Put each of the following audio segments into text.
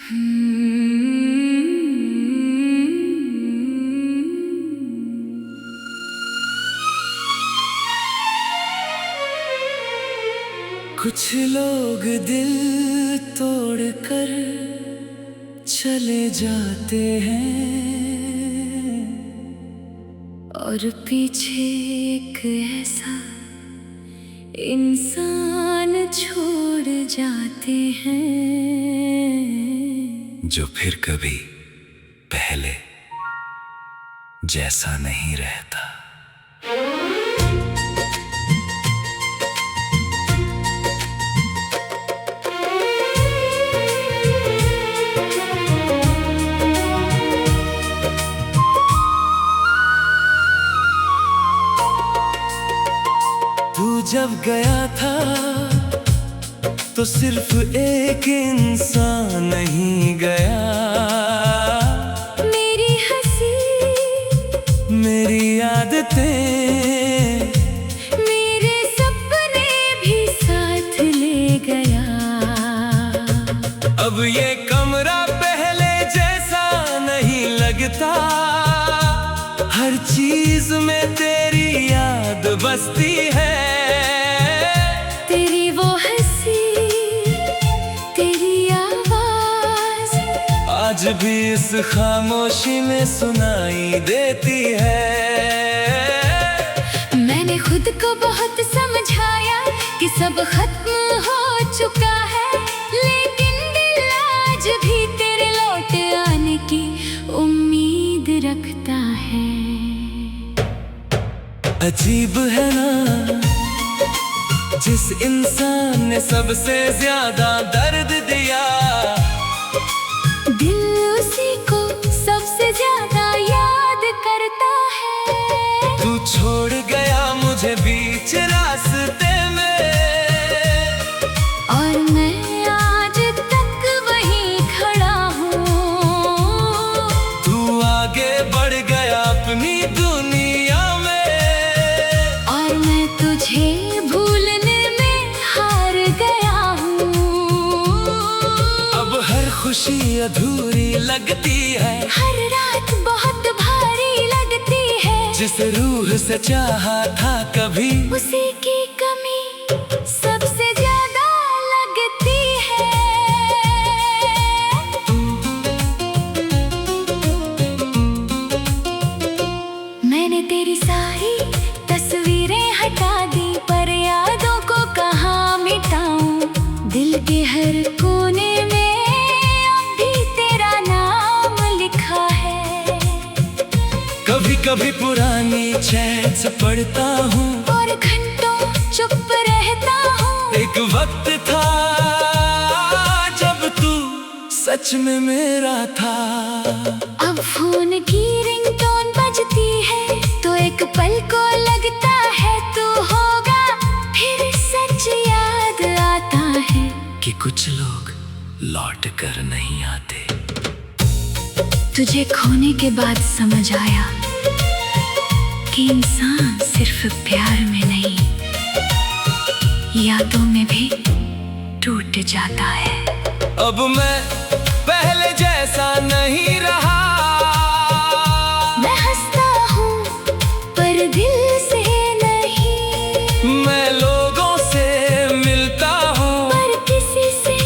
कुछ लोग दिल तोड़कर चले जाते हैं और पीछे एक ऐसा इंसान छोड़ जाते हैं जो फिर कभी पहले जैसा नहीं रहता। तू जब गया था तो सिर्फ एक इंसान नहीं गया, मेरी हंसी, मेरी आदतें, मेरे सपने भी साथ ले गया। अब ये कमरा पहले जैसा नहीं लगता, हर चीज में तेरी याद बसती है। तेरी वो हंसी, तेरी आवाज आज भी इस खामोशी में सुनाई देती है। मैंने खुद को बहुत समझाया कि सब खत्म हो चुका है, लेकिन दिल आज भी तेरे लौट आने की उम्मीद रखता है। अजीब है ना, जिस इंसान ने सबसे ज्यादा दर्द दिया, दिल उसी को सबसे ज्यादा याद करता है। तू छोड़ गया मुझे बीच रास्ते में, और मैं आज तक वहीं खड़ा हूँ। तू आगे बढ़ गया अपनी दुनिया में, और मैं तुझे भूलने में हार गया हूँ। अब हर खुशी अधूरी लगती है, हर रात बहुत भारी लगती है। जिस रूह से चाहा था कभी, उसी की कमी सबसे ज्यादा लगती है। मैंने तेरी सारी तस्वीरें हटा दी, पर यादों को कहाँ मिटाऊं। दिल के हर कोने में अब भी तेरा नाम लिखा है। कभी कभी पुरानी चैट्स पढ़ता हूँ और घंटों चुप रहता हूँ। एक वक्त था जब तू सच में मेरा था। अब फोन की रिंगटोन बजती है तो एक पल को लगता है तू होगा, फिर सच याद आता है कि कुछ लोग लौट कर नहीं आते। तुझे खोने के बाद समझ आया कि इंसान सिर्फ प्यार में नहीं, यादों में भी टूट जाता है। अब मैं पहले जैसा नहीं रहा, मैं हंसता हूँ पर दिल से नहीं, मैं लोगों से मिलता हूँ पर किसी से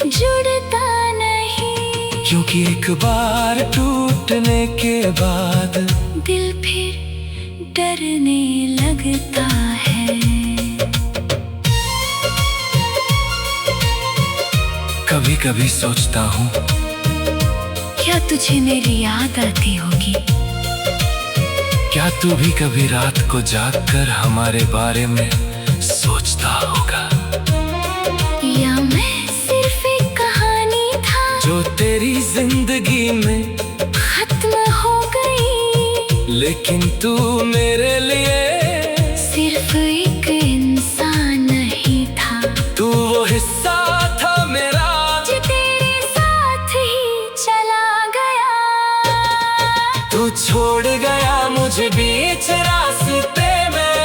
जुड़ता नहीं। क्योंकि एक बार टूटने के बाद दिल फिर डरने लगता है। कभी कभी सोचता हूँ, क्या तुझे मेरी याद आती होगी? क्या तू भी कभी रात को जागकर हमारे बारे में सोचता होगा? या मैं सिर्फ एक कहानी था जो तेरी जिंदगी में खत्म हो गई, लेकिन तू मेरे लिए सिर्फ एक इंसान नहीं था। तू वो हिस्सा था मेरा जो तेरे साथ ही चला गया। तू छोड़ गया मुझे बीच रास्ते में,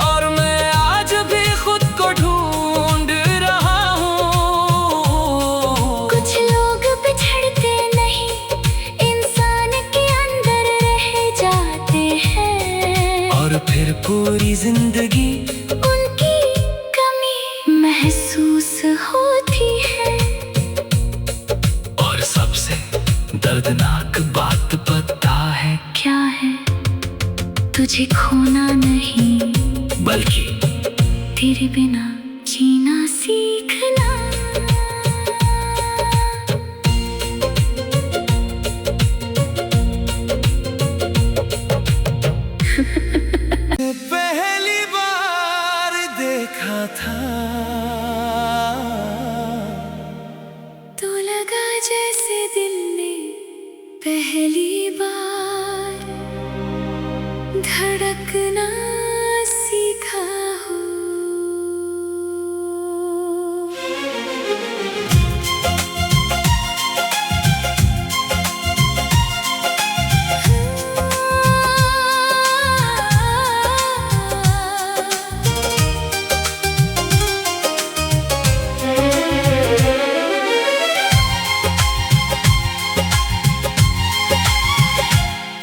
और मैं आज भी खुद को ढूंढ रहा हूँ। कुछ होती है। और सबसे दर्दनाक बात पता है क्या है? तुझे खोना नहीं बल्कि तेरे बिना जीना सीखना। पहली बार देखा था तो लगा जैसे दिल ने पहली बार धड़कना सीखा हो।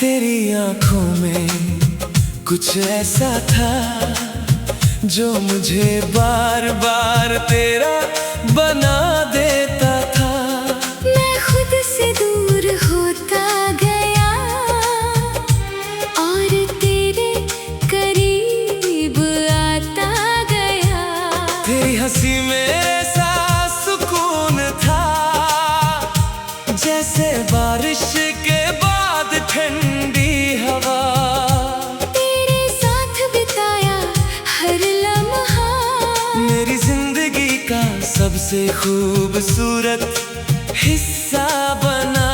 तेरी आंखों में कुछ ऐसा था जो मुझे बार बार तेरा बना देता था। मैं खुद से दूर होता गया और तेरे करीब आता गया। तेरी हंसी में ऐसा सुकून था जैसे बारिश के बाद ठंडी हवा। तेरे साथ बिताया हर लम्हा मेरी जिंदगी का सबसे खूबसूरत हिस्सा बना।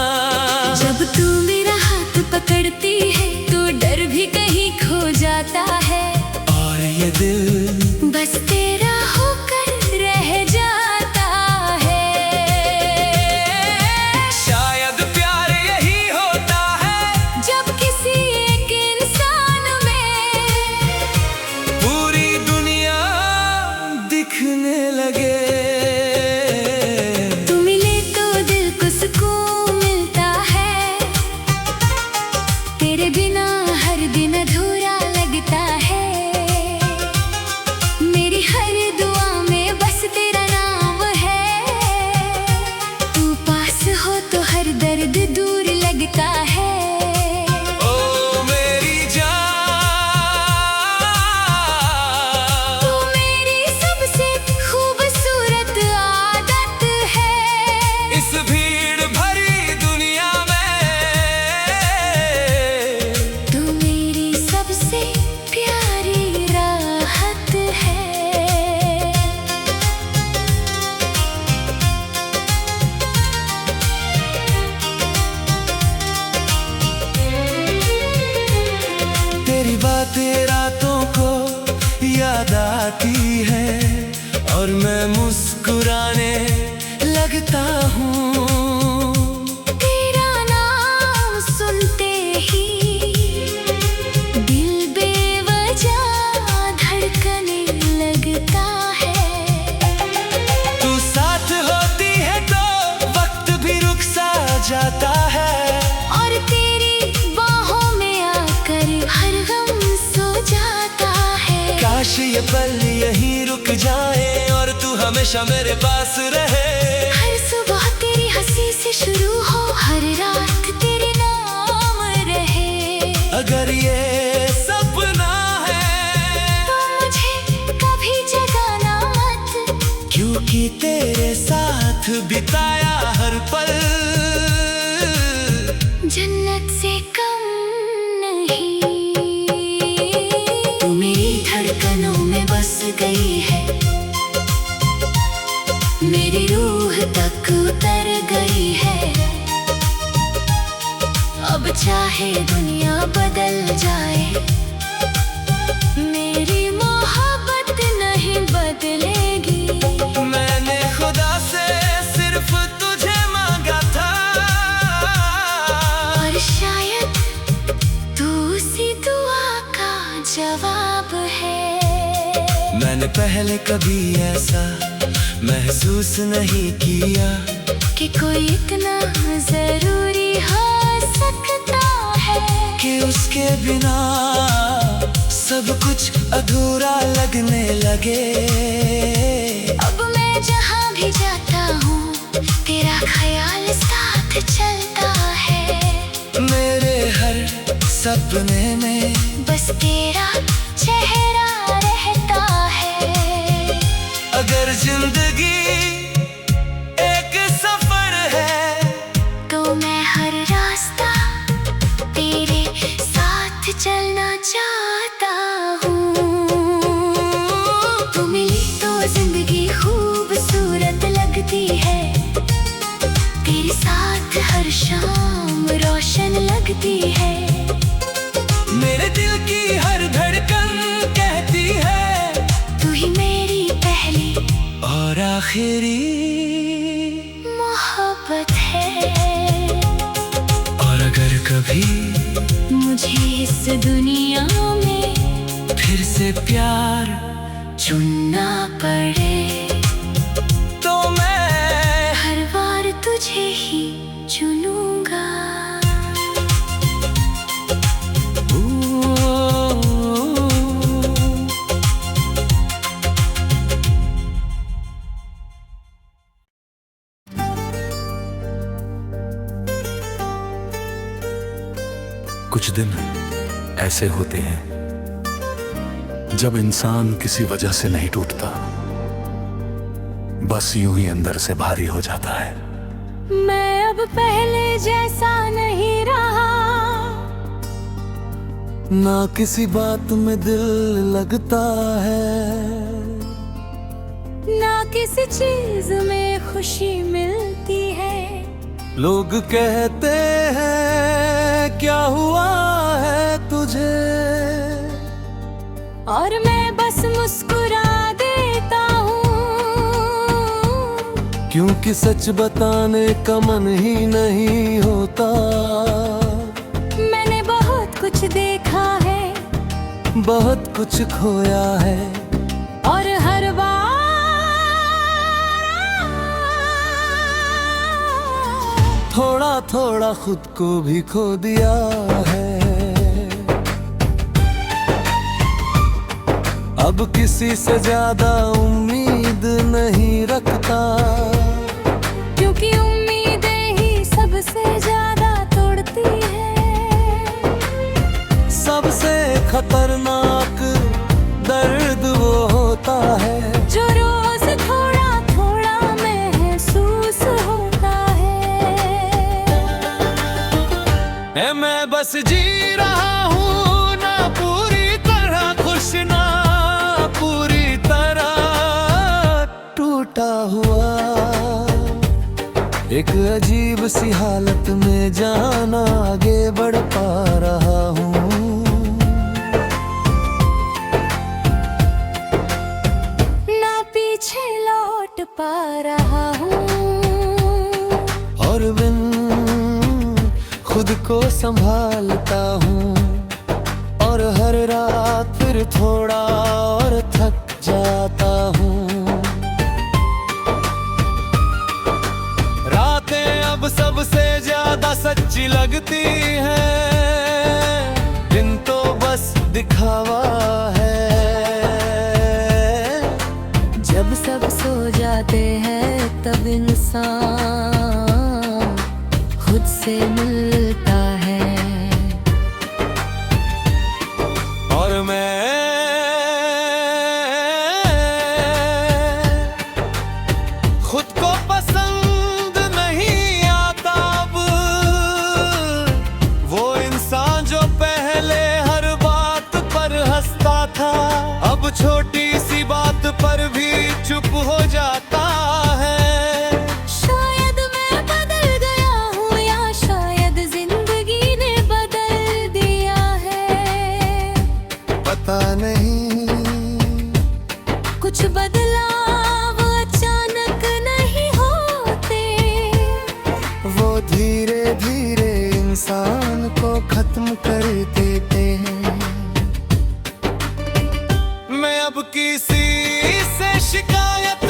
जब तू मेरा हाथ पकड़ती है तो डर भी कहीं खो जाता है और ये दिल बस तेरा होकर रह जाता है। शायद प्यार यही होता है जब किसी एक इंसान में पूरी दुनिया दिखने लगे। तू मिले तो दिल को सुकून मिलता है। तेरे बिना हर दिन अधूरा लगता है। मेरी हर दुआ में बस तेरा नाम है। तू पास हो तो हर दर्द दूर लगता है। ओ मेरी जान, तू मेरी सबसे खूबसूरत आदत है। इस भीड़ भरी दुनिया में तू मेरी सबसे प्यारी राहत है। तेरी बातें रातों को याद आती है और मैं मुस्कुराने लगता हूँ। तेरा नाम सुनते ही दिल बेवजह धड़कने लगता है। तू साथ होती है तो वक्त भी रुक सा जाता है। और तेरी बाहों में आकर हर गम सो जाता है। काश ये पल यहीं रुक जाए और तू हमेशा मेरे पास रहे। हर सुबह तेरी हंसी से शुरू हो, हर रात तेरे नाम रहे। अगर ये सपना है तो मुझे कभी जगाना मत, क्योंकि तेरे साथ बिताया हर पल जन्नत से कम नहीं। तू मेरी धड़कनों में बस गई है। मेरी रूह तक उतर गई है। अब चाहे दुनिया बदल जाए मेरी मोहब्बत नहीं बदलेगी। मैंने खुदा से सिर्फ तुझे मांगा था और शायद तू उसी दुआ का जवाब है। मैंने पहले कभी ऐसा महसूस नहीं किया कि कोई इतना जरूरी हो सकता है कि उसके बिना सब कुछ अधूरा लगने लगे। अब मैं जहाँ चलता है। मेरे हर सपने में बस तेरा चेहरा रहता है। अगर जिंदगी एक सफर है तो मैं हर रास्ता तेरे साथ चलना चाहता हूँ। तू मिली तो जिंदगी खूबसूरत लगती है। तेरे साथ हर शाम रोशन लगती है। मेरे दिल की हर धड़कन कहती है तू ही मेरी पहली और आखिरी मोहब्बत है। और अगर कभी मुझे इस दुनिया में फिर से प्यार चुनना पड़े तो मैं हर बार तुझे ही चुनूंगा। कुछ दिन ऐसे होते हैं जब इंसान किसी वजह से नहीं टूटता, बस यूं ही अंदर से भारी हो जाता है। मैं अब पहले जैसा नहीं रहा, ना किसी बात में दिल लगता है, ना किसी चीज में खुशी मिलती है। लोग कहते हैं क्या हुआ है तुझे, और मैं बस मुस्कुरा देता हूँ, क्योंकि सच बताने का मन ही नहीं होता। मैंने बहुत कुछ देखा है, बहुत कुछ खोया है, और हर बार थोड़ा थोड़ा खुद को भी खो दिया है। अब किसी से ज्यादा उम्मीद नहीं रखता, क्योंकि उम्मीदें ही सबसे ज्यादा तोड़ती है। सबसे खतरनाक दर्द वो होता है जो रोज थोड़ा थोड़ा महसूस होता है। मैं बस जी रहा हूँ, ना पूरी तरह खुश, ना पूरी तरह टूटा हुआ। एक अजीब सी हालत में जाना आगे बढ़ पा रहा हूँ। ना पीछे लौट पा रहा हूँ, और बिन खुद को संभालता हूँ, और हर रात फिर थोड़ा और थक जाता हूँ। रातें अब सबसे ज्यादा सच्ची लगती हैं, दिन तो बस दिखावा है। जब सब सो जाते हैं तब इंसान खुद से मिलता है। और मैं खुद को पसंद नहीं आता अब, वो इंसान जो पहले हर बात पर हंसता था, अब छोटी सी बात पर भी चुप हो जाता है। शायद मैं बदल गया हूँ, या शायद जिंदगी ने बदल दिया है। पता नहीं, कुछ बदलाव अचानक नहीं होते, वो धीरे धीरे इंसान को खत्म कर देते हैं। मैं अब किसी से शिकायत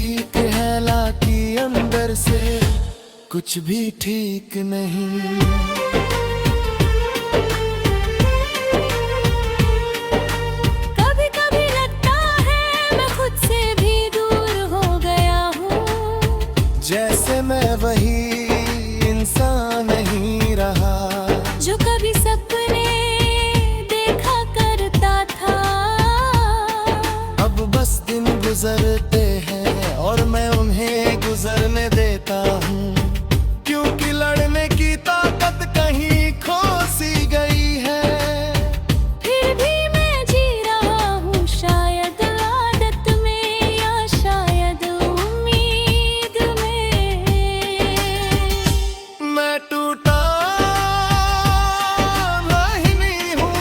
ठीक है लाकी अंदर से कुछ भी ठीक नहीं। कभी कभी लगता है मैं खुद से भी दूर हो गया हूँ, जैसे मैं वही इंसान नहीं रहा जो कभी सपने देखा करता था। अब बस दिन गुजरते हैं और मैं उन्हें गुजरने देता हूँ, क्योंकि लड़ने की ताकत कहीं खो सी गई है। फिर भी मैं जी रहा हूँ, शायद आदत में या शायद उम्मीद में। मैं टूटा नहीं हूँ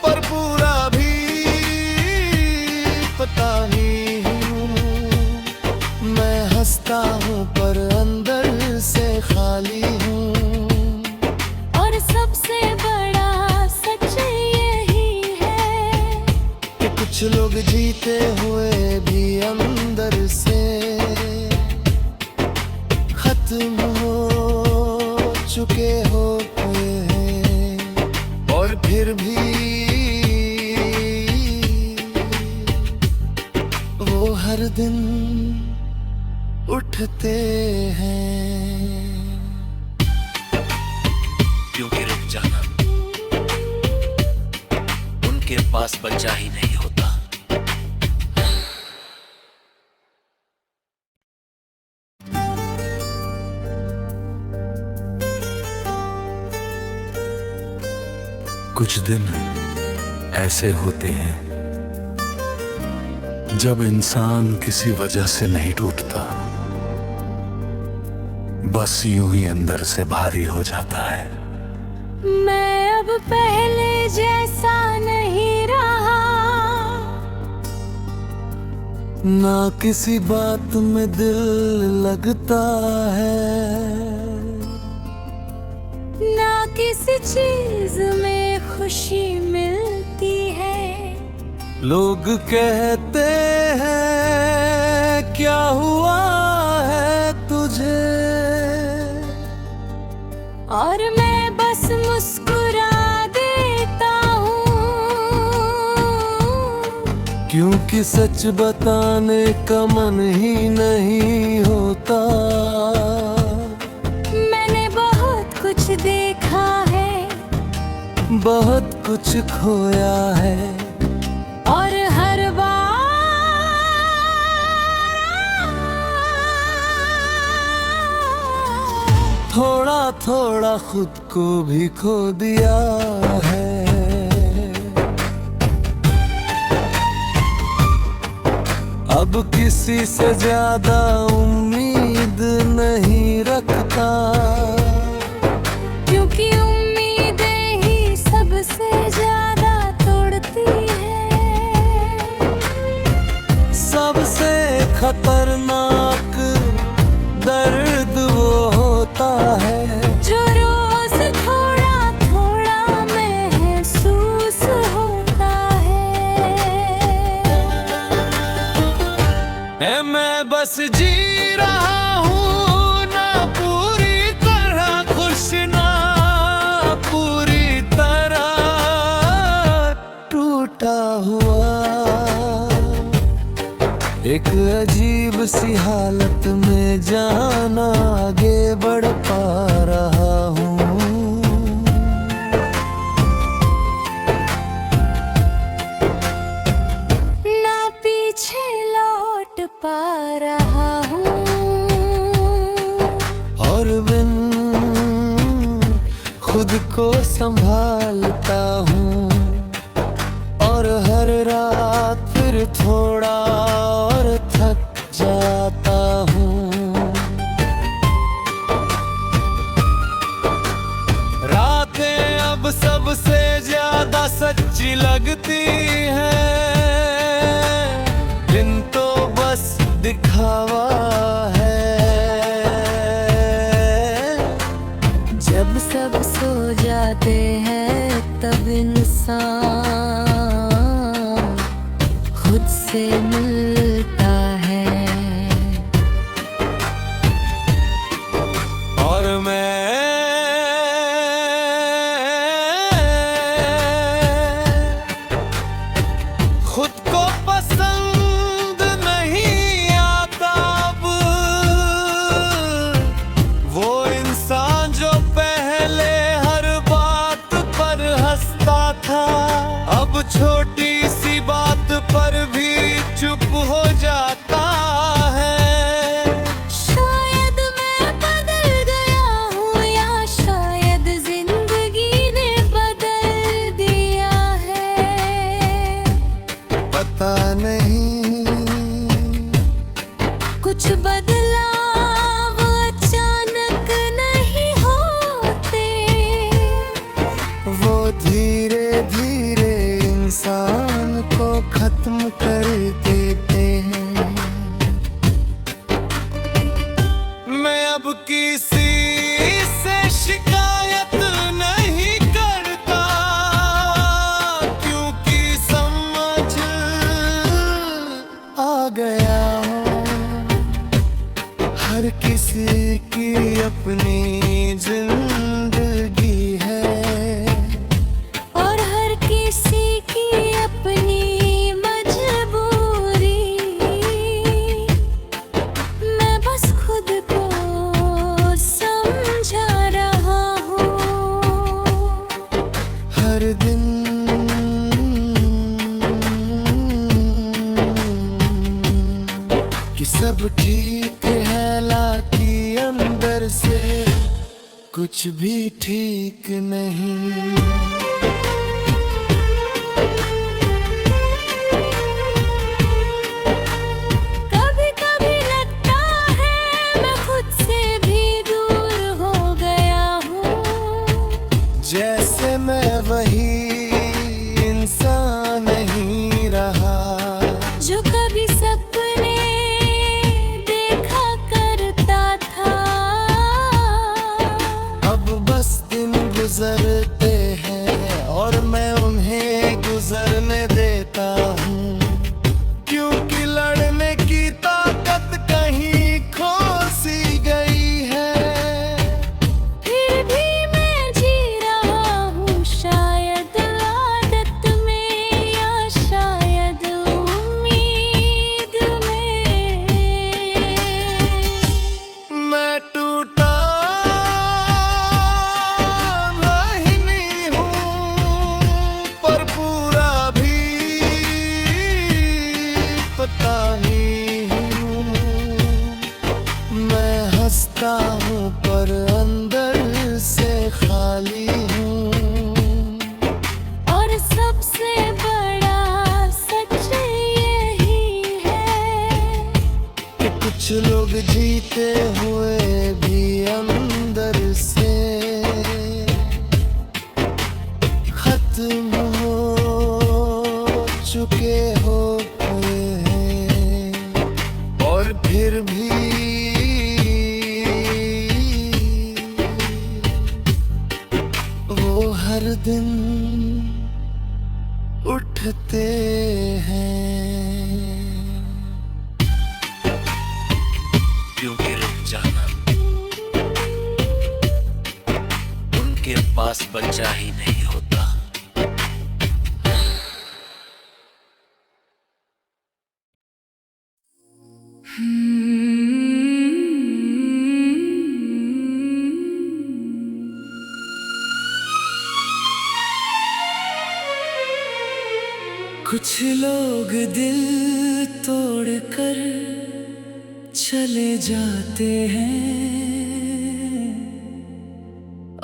पर पूरा भी पता नहीं हूँ। मैं हंसता हूँ पर अंदर से खाली हूँ। और सबसे बड़ा सच यही है कि कुछ लोग जीते हुए भी अंदर से खत्म हो चुके होते हैं। और फिर भी वो हर दिन उठते हैं। क्योंकि रुक जाना उनके पास बचा ही नहीं होता। कुछ दिन ऐसे होते हैं जब इंसान किसी वजह से नहीं टूटता, बस यूं ही अंदर से भारी हो जाता है। मैं अब पहले जैसा नहीं रहा, ना किसी बात में दिल लगता है, ना किसी चीज में खुशी मिलती है। लोग कहते हैं क्या हुआ है तुझे, और मैं बस मुस्कुरा देता हूँ, क्योंकि सच बताने का मन ही नहीं होता। मैंने बहुत कुछ देखा है, बहुत कुछ खोया है, और हर बार थोड़ा थोड़ा खुद को भी खो दिया है। अब किसी से ज्यादा उम्मीद नहीं रखता, क्योंकि उम्मीदें ही सबसे ज्यादा तोड़ती है। सबसे खतरनाक दर्द वो होता है जो रोज थोड़ा थोड़ा महसूस होता है। मैं बस जी रहा हूँ, ना पूरी तरह खुश ना पूरी तरह टूटा हुआ। एक अजीब सी हालत में जाना आगे बढ़ पा रहा हूँ। ना पीछे लौट पा रहा हूँ, और बिन खुद को संभालता हूँ, और हर रात फिर थोड़ा और थक जाता हूँ। रातें अब सबसे ज्यादा सच्ची लगती हैं, दिन तो बस दिखावा है। जब सब सो जाते हैं तब इंसान खुद से मिलता है। कुछ बदलाव अचानक नहीं होते, वो धीरे धीरे इंसान को खत्म कर देते हैं। मैं अब किसी से शिकायत नहीं करता, क्योंकि समझ आ गया हूँ हर किसी की अपनी जिंदगी है और हर किसी की अपनी मजबूरी। मैं बस खुद को समझा रहा हूँ। हर दिन कि सब ठीक है, लाकी अंदर से कुछ भी ठीक नहीं। कभी कभी लगता है मैं खुद से भी दूर हो गया हूँ, जैसे मैं वही इंसान नहीं रहा जो कभी सपने देखा करता था। अब बस दिन गुजरते हैं और मैं उन्हें गुजरने देता हूँ, क्योंकि लड़ने की ताकत कहीं खो सी गई है। फिर भी मैं जी रहा हूँ, शायद आदत में या शायद उम्मीद में। मैं टूटा नहीं हूँ, पर पूरा भी पता नहीं हूँ। मैं हंसता हूँ पर अंदर से खाली हूँ। और सबसे बड़ा सच यही है कि कुछ लोग जीते हुए भी अंदर से खत्म हो चुके होते हैं, और फिर भी वो हर दिन उठते हैं। क्योंकि रुक जाना उनके पास बचा ही नहीं होता। कुछ लोग दिल तोड़कर चले जाते हैं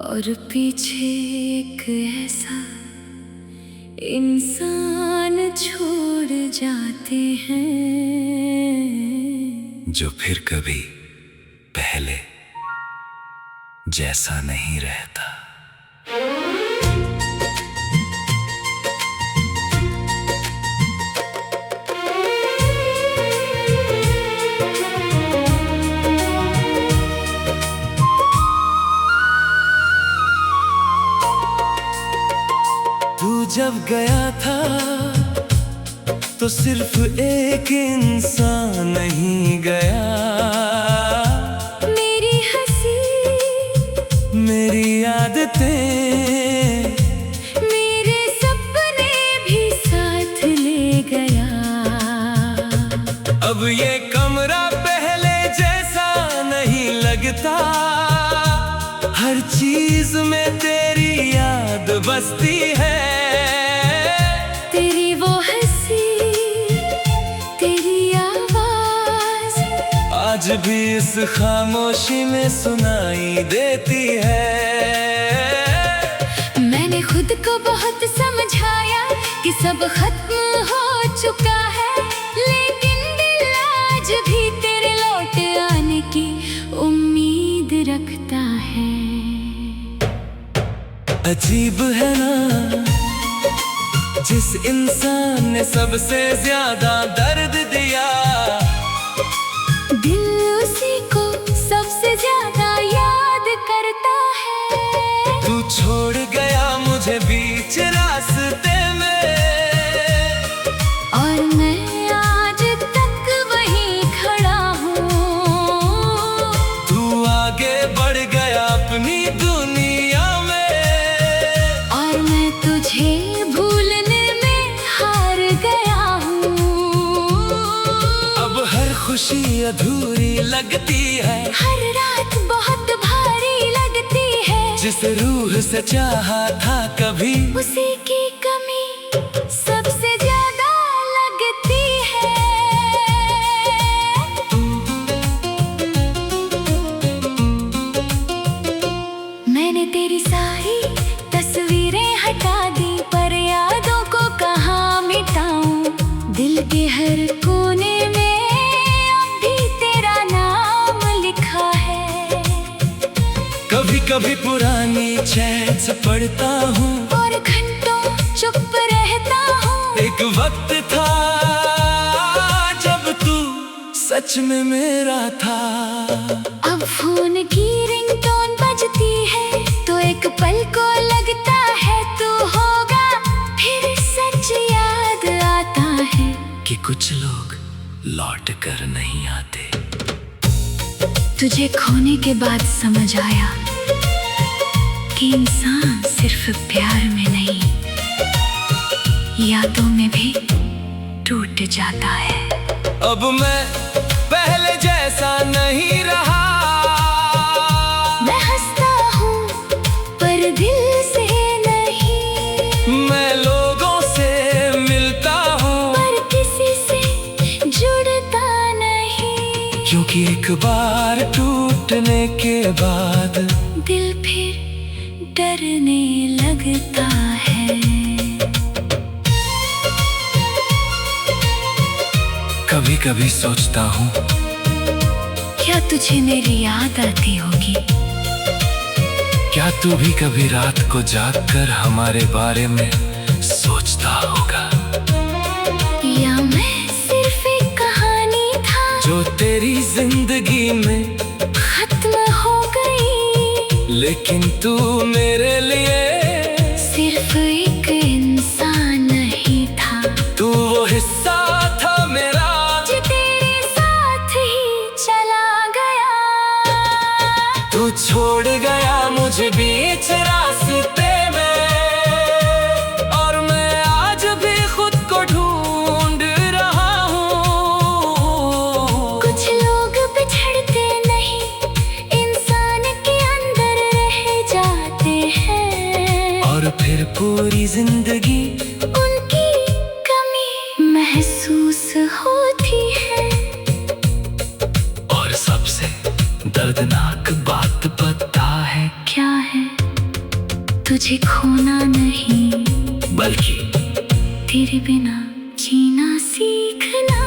और पीछे एक ऐसा इंसान छोड़ जाते हैं जो फिर कभी पहले जैसा नहीं रहता। तू जब गया था तो सिर्फ एक इंसान नहीं गया, मेरी हंसी, मेरी आदतें, मेरे सपने भी साथ ले गया। अब ये कमरा पहले जैसा नहीं लगता, हर चीज में तेरी याद बसती है। तेरी वो हंसी, तेरी आवाज आज भी इस खामोशी में सुनाई देती है। मैंने खुद को बहुत समझाया कि सब खत्म हो चुका है, लेकिन दिल आज भी तेरे लौट रखता है। अजीब है ना, जिस इंसान ने सबसे ज्यादा दर्द दिया, दिल उसी को सबसे ज्यादा याद करता है। तू छोड़ गया मुझे बीच रास्ते में, और मैं आज तक वहीं खड़ा हूँ। तू आगे बढ़ गया अपनी दुनिया में, और मैं तुझे भूलने में हार गया हूँ। अब हर खुशी अधूरी लगती है, हर रात बहुत भारी लगती है। जिस रूह से चाहा था कभी, उसी की कमी सबसे ज्यादा लगती है। मैंने तेरी सारी तस्वीरें हटा दी, पर यादों को कहाँ मिटाऊं। दिल के हर कोने में अब भी तेरा नाम लिखा है। कभी कभी पुरानी चैट से पढ़ता हूँ, और घंटों चुप रहता हूँ। एक वक्त था जब तू सच में मेरा था। अब फोन की रिंगटोन बजती है, तो एक पल को लगता है तू होगा। फिर सच याद आता है कि कुछ लोग लौट कर नहीं आते। तुझे खोने के बाद समझ आया कि इंसान सिर्फ प्यार में नहीं, यादों में भी टूट जाता है। अब मैं पहले जैसा नहीं रहा, मैं हंसता हूँ पर दिल से नहीं। मैं लोगों से मिलता हूँ पर किसी से जुड़ता नहीं। क्योंकि एक बार टूटने के बाद दिल फिर डरने लगता है। कभी कभी सोचता हूँ, क्या तुझे मेरी याद आती होगी? क्या तू भी कभी रात को जाग कर हमारे बारे में सोचता होगा? या मैं सिर्फ एक कहानी था जो तेरी जिंदगी में खत्म हो गई। लेकिन तू मेरे लिए सिर्फ एक इंसान नहीं था, तू वो हिस्सा था मेरा जो तेरे साथ ही चला गया। तू छोड़ गया मुझे बीच रास्ते में, और मैं आज भी खुद को ढूंढ रहा हूँ। कुछ लोग बिछड़ते नहीं, इंसान के अंदर रह जाते हैं। और फिर पूरी जिंदगी उनकी कमी महसूस होती है। और सबसे दर्दनाक बात पता है क्या है? तुझे खोना नहीं, बल्कि तेरे बिना जीना सीखना।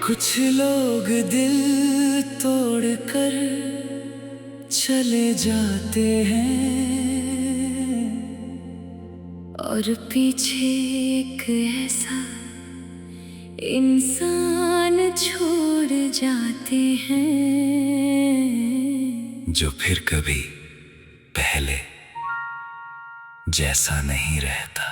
कुछ लोग दिल तोड़ कर चले जाते हैं, और पीछे एक ऐसा इंसान छोड़ जाते हैं जो फिर कभी पहले जैसा नहीं रहता।